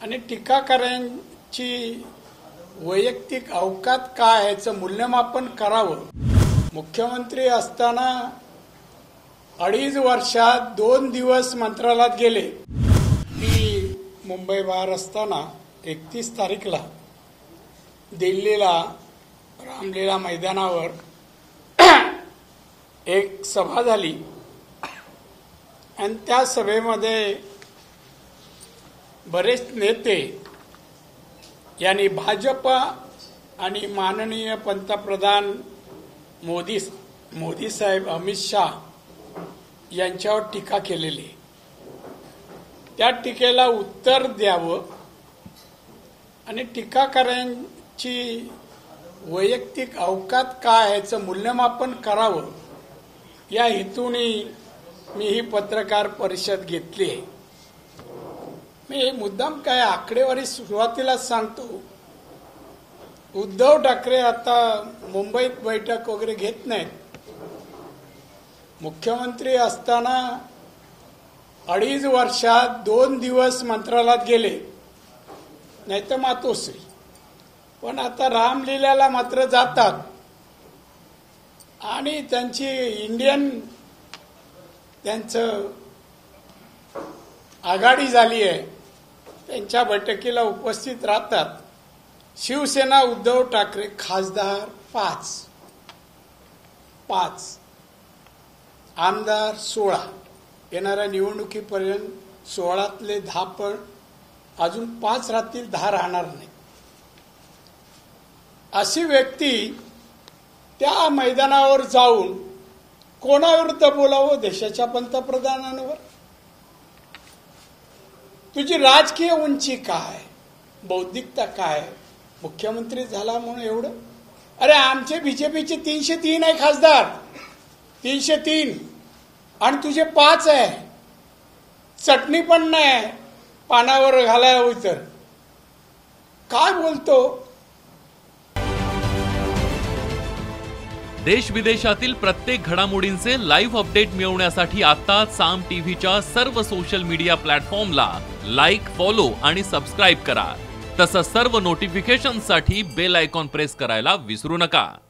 आणि टीकाकारांची वैयक्तिक अवकात काय याचं मूल्यमापन करावं। मुख्यमंत्री असताना 2.5 वर्षात 2 दिवस मंत्रालयात गेले। मी मुंबई बाहेर असताना 31 तारीखला दिल्लीला रामलीला मैदानावर एक सभा झाली आणि त्या सभेमध्ये बरेच नेते यांनी भाजपा आणि माननीय पंतप्रधान मोदी साहेब अमित शाह यांच्यावर टीका केलेली। त्या टीकेला उत्तर द्यावं आणि टीकाकारांची वैयक्तिक अवकात काय याचं मूल्यमापन करावं या हेतूने मी ही पत्रकार परिषद घेतली आहे। मी मुद्दाम काय आकडेवारी सुरुवातीलाच सांगतो, उद्धव ठाकरे आता मुंबईत बैठक वगैरे घेत नाहीत। मुख्यमंत्री असताना 2.5 वर्षात 2 दिवस मंत्रालयात गेले, नाहीतर मातोश्री, पण आता रामलीलाला मात्र जातात आणि त्यांची त्यांचं आघाडी झाली आहे, त्यांच्या बैठकीला उपस्थित राहतात। शिवसेना उद्धव ठाकरे खासदार 5 आमदार 16 येणाऱ्या निवडणुकीपर्यंत 16तले 10 पण अजून 5 राहतील, 10 राहणार नाही। अशी व्यक्ती त्या मैदानावर जाऊन कोणाविरुद्ध बोलावं? देशाच्या पंतप्रधानांवर? तुझी राजकीय उंची काय, बौद्धिकता काय? मुख्यमंत्री झाला म्हणून एवढं? अरे आमचे बीजेपीचे 303 आहे खासदार, 303, आणि तुझे 5 आहे। चटणी पण नाही पानावर घालावं तर काय बोलतो? देश विदेशातील प्रत्येक घडामोडींचे लाईव्ह अपडेट मिळवण्यासाठी आता साम टीव्हीच्या सर्व सोशल मीडिया प्लॅटफॉर्मला लाईक, फॉलो आणि सबस्क्राईब करा। तसंच सर्व नोटिफिकेशनसाठी बेल आयकॉन प्रेस करायला विसरू नका।